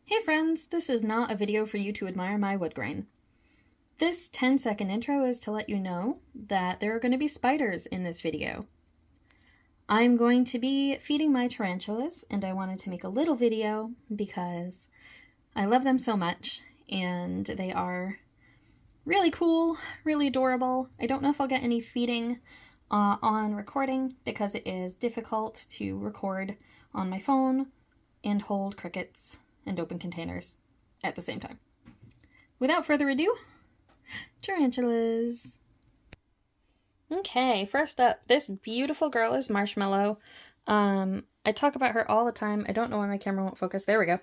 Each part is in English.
Hey friends, this is not a video for you to admire my wood grain. This 10-second intro is to let you know that there are going to be spiders in this video. I'm going to be feeding my tarantulas, and I wanted to make a little video because I love them so much, and they are really cool, really adorable. I don't know if I'll get any feeding on recording because it is difficult to record on my phone and hold crickets and open containers at the same time. Without further ado, tarantulas. Okay, first up, this beautiful girl is Marshmallow. I talk about her all the time. I don't know why my camera won't focus. There we go.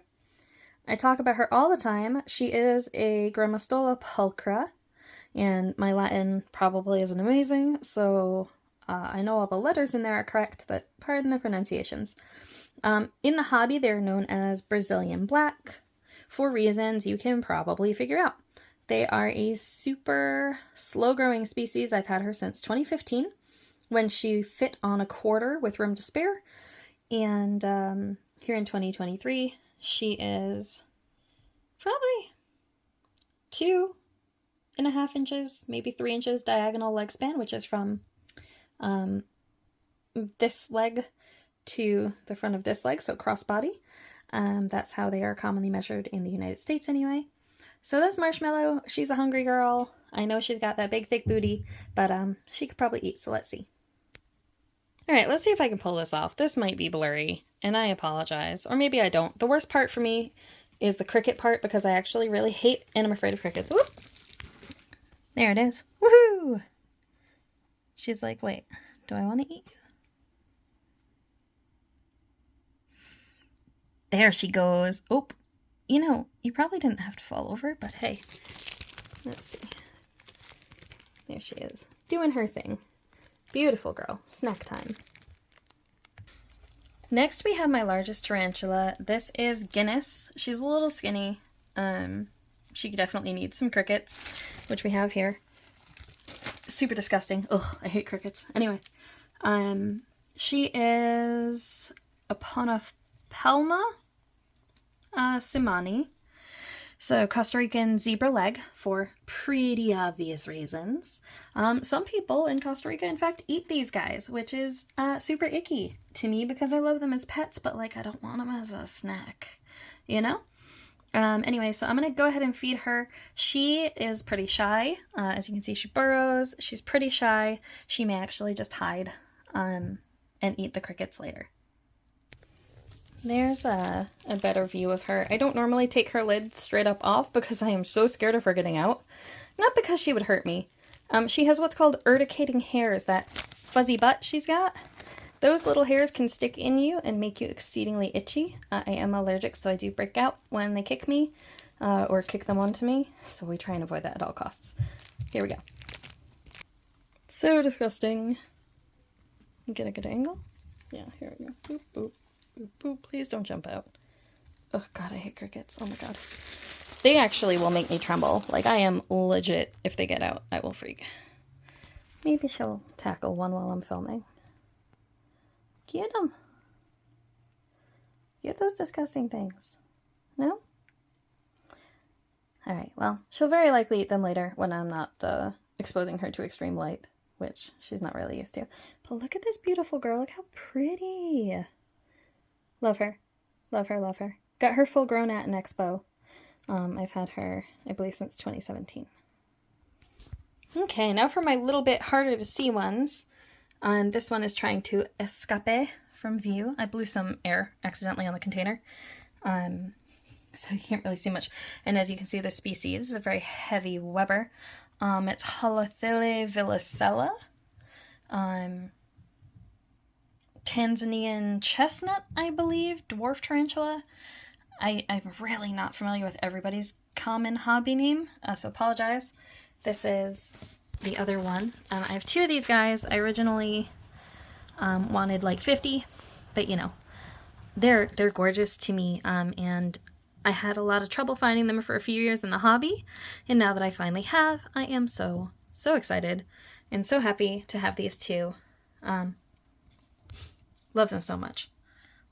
I talk about her all the time. She is a Grammostola pulchra, and my Latin probably isn't amazing, so I know all the letters in there are correct, but pardon the pronunciations. In the hobby, they're known as Brazilian black for reasons you can probably figure out. They are a super slow-growing species. I've had her since 2015 when she fit on a quarter with room to spare. And here in 2023, she is probably 2.5 inches, maybe 3 inches diagonal leg span, which is from this leg to the front of this leg, so crossbody. That's how they are commonly measured in the United States anyway. So this Marshmallow, she's a hungry girl. I know she's got that big thick booty, but she could probably eat, so let's see. Alright, let's see if I can pull this off. This might be blurry, and I apologize. Or maybe I don't. The worst part for me is the cricket part, because I actually really hate and I'm afraid of crickets. Whoop! There it is. Woohoo! She's like, wait, do I want to eat you? There she goes. Oh, you know, you probably didn't have to fall over, but hey. Let's see. There she is, doing her thing. Beautiful girl. Snack time. Next we have my largest tarantula. This is Guinness. She's a little skinny. She definitely needs some crickets, which we have here. Super disgusting. Ugh, I hate crickets. Anyway, she is Aphonopelma. Seemanni. So Costa Rican zebra leg for pretty obvious reasons. Some people in Costa Rica, in fact, eat these guys, which is super icky to me because I love them as pets, but like I don't want them as a snack, you know? Anyway, so I'm going to go ahead and feed her. She is pretty shy. As you can see, she burrows. She's pretty shy. She may actually just hide and eat the crickets later. There's a better view of her. I don't normally take her lid straight up off because I am so scared of her getting out. Not because she would hurt me. She has what's called urticating hairs, that fuzzy butt she's got. Those little hairs can stick in you and make you exceedingly itchy. I am allergic, so I do break out when they kick me or kick them onto me, so we try and avoid that at all costs. Here we go. So disgusting. Get a good angle? Yeah, here we go. Boop, boop. Boop, boop. Please don't jump out. Oh god, I hate crickets. Oh my god. They actually will make me tremble. Like, I am legit, if they get out, I will freak. Maybe she'll tackle one while I'm filming. Get them. Get those disgusting things. No? Alright, well, she'll very likely eat them later when I'm not exposing her to extreme light, which she's not really used to. But look at this beautiful girl. Look how pretty. Love her. Love her, love her. Got her full grown at an expo. I've had her, I believe, since 2017. Okay, now for my little bit harder to see ones. This one is trying to escape from view. I blew some air accidentally on the container, so you can't really see much. And as you can see, this species is a very heavy Weber. It's Heterothele villosella. Tanzanian Chestnut, I believe, Dwarf tarantula. I'm really not familiar with everybody's common hobby name, so apologize. This is the other one. I have two of these guys. I originally wanted like 50, but you know, they're gorgeous to me, and I had a lot of trouble finding them for a few years in the hobby, and now that I finally have, I am so excited and so happy to have these two. Love them so much.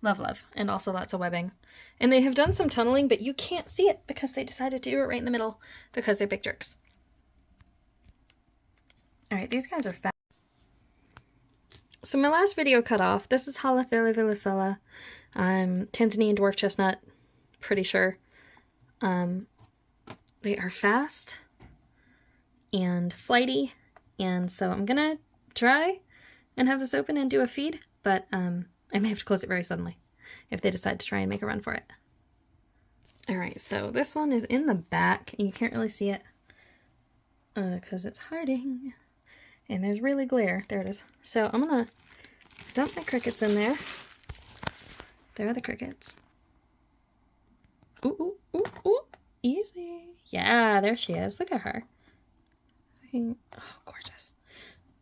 Love, love. And also lots of webbing. And they have done some tunneling, but you can't see it because they decided to do it right in the middle because they're big jerks. Alright, these guys are fat. So my last video cut off. This is Heterothele villosella. Tanzanian dwarf chestnut. Pretty sure. They are fast and flighty. And so I'm gonna try and have this open and do a feed. But I may have to close it very suddenly if they decide to try and make a run for it. Alright, so this one is in the back. And you can't really see it because it's hiding. And there's really glare. There it is. So I'm going to dump my crickets in there. There are the crickets. Ooh, ooh, ooh, ooh. Easy. Yeah, there she is. Look at her. Oh, gorgeous.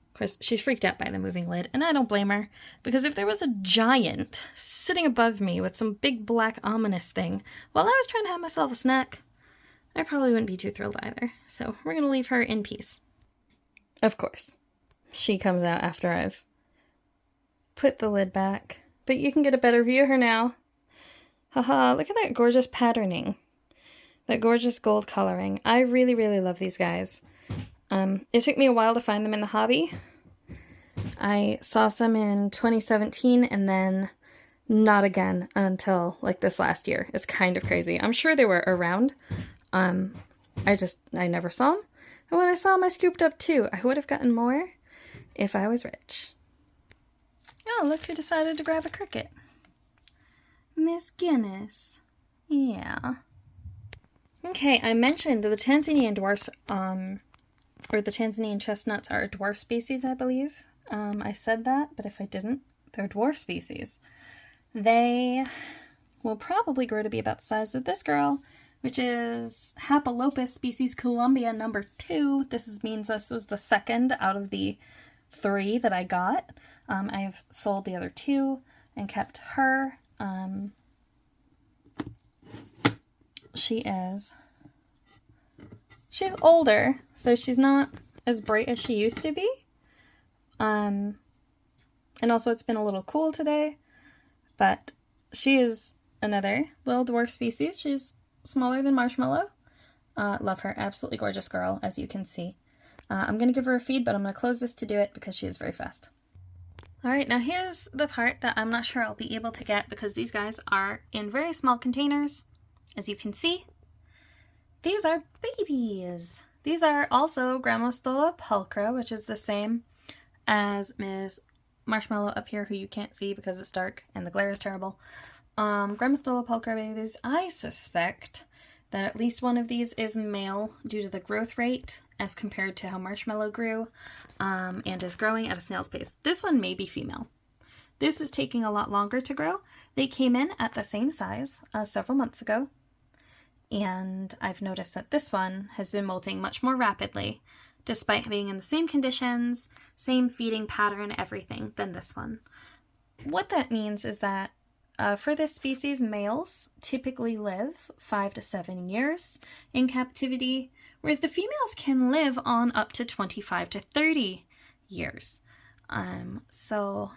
Of course, she's freaked out by the moving lid, and I don't blame her, because if there was a giant sitting above me with some big black ominous thing while I was trying to have myself a snack, I probably wouldn't be too thrilled either. So we're going to leave her in peace. Of course, she comes out after I've put the lid back, but you can get a better view of her now. Haha, look at that gorgeous patterning. That gorgeous gold coloring. I really, really love these guys. It took me a while to find them in the hobby. I saw some in 2017 and then not again until like this last year. It's kind of crazy. I'm sure they were around. I never saw them. And when I saw them, I scooped up two. I would have gotten more if I was rich. Oh, look who decided to grab a cricket. Miss Guinness. Yeah. Okay, I mentioned the Tanzanian dwarfs, or the Tanzanian chestnuts are a dwarf species, I believe. I said that, but if I didn't, they're a dwarf species. They will probably grow to be about the size of this girl, which is Hapalopus species Colombia number 2. Means this was the second out of the 3 that I got. I have sold the other 2 and kept her. She's older, so she's not as bright as she used to be. And also it's been a little cool today, but she is another little dwarf species. She's smaller than Marshmallow. Love her. Absolutely gorgeous girl, as you can see. I'm going to give her a feed, but I'm going to close this to do it because she is very fast. Alright, now here's the part that I'm not sure I'll be able to get because these guys are in very small containers. As you can see, these are babies. These are also Grammostola pulchra, which is the same as Miss Marshmallow up here, who you can't see because it's dark and the glare is terrible. Grammostola pulchra babies, I suspect that at least one of these is male due to the growth rate as compared to how Marshmallow grew and is growing at a snail's pace. This one may be female. This is taking a lot longer to grow. They came in at the same size several months ago, and I've noticed that this one has been molting much more rapidly despite being in the same conditions, same feeding pattern, everything, than this one. What that means is that for this species, males typically live 5 to 7 years in captivity, whereas the females can live on up to 25 to 30 years. So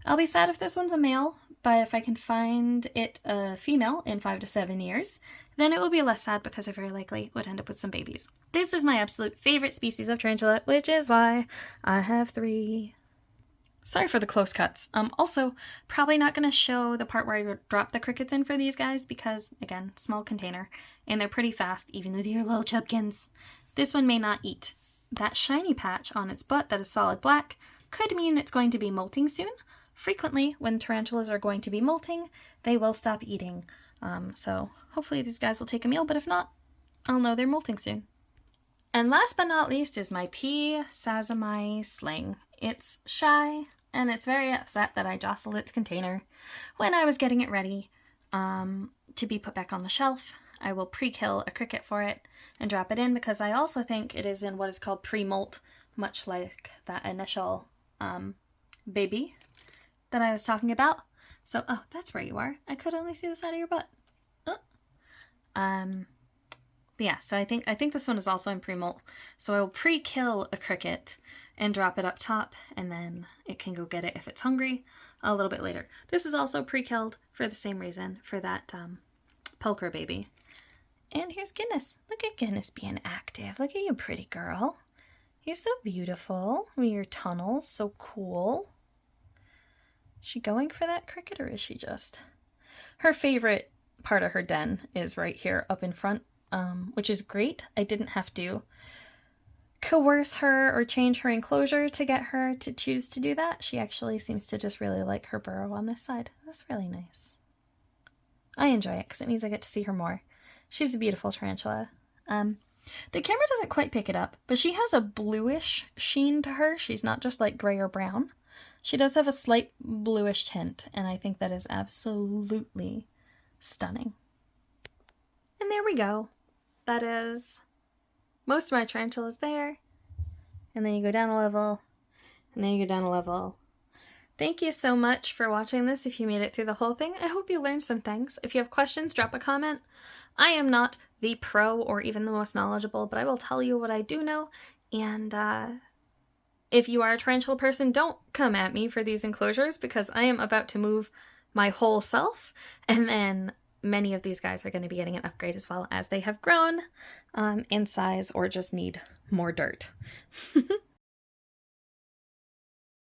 I'll be sad if this one's a male, but if I can find it a female in 5 to 7 years, then it will be less sad because I very likely would end up with some babies. This is my absolute favorite species of tarantula, which is why I have 3. Sorry for the close cuts. Also, probably not going to show the part where I drop the crickets in for these guys because, again, small container, and they're pretty fast, even though they're little chubkins. This one may not eat. That shiny patch on its butt that is solid black could mean it's going to be molting soon. Frequently, when tarantulas are going to be molting, they will stop eating. So hopefully these guys will take a meal, but if not, I'll know they're molting soon. And last but not least is my sazimai sling. It's shy, and it's very upset that I jostled its container when I was getting it ready to be put back on the shelf. I will pre-kill a cricket for it and drop it in because I also think it is in what is called pre-molt, much like that initial baby that I was talking about. So, oh, that's where you are. I could only see the side of your butt. But yeah, so I think this one is also in pre-molt. So I will pre-kill a cricket and drop it up top, and then it can go get it if it's hungry. a little bit later. This is also pre-killed for the same reason, for that pulchra baby. And here's Guinness. Look at Guinness being active. Look at you, pretty girl. You're so beautiful. Your tunnels, so cool. Is she going for that cricket, or is she just... Her favorite part of her den is right here up in front, which is great. I didn't have to coerce her or change her enclosure to get her to choose to do that. She actually seems to just really like her burrow on this side. That's really nice. I enjoy it because it means I get to see her more. She's a beautiful tarantula. The camera doesn't quite pick it up, but she has a bluish sheen to her. She's not just like gray or brown. She does have a slight bluish tint, and I think that is absolutely stunning. And there we go. That is most of my tarantulas there. And then you go down a level, and then you go down a level. Thank you so much for watching this if you made it through the whole thing. I hope you learned some things. If you have questions, drop a comment. I am not the pro or even the most knowledgeable, but I will tell you what I do know. And if you are a tarantula person, don't come at me for these enclosures, because I am about to move my whole self, and then many of these guys are going to be getting an upgrade as well, as they have grown in size or just need more dirt.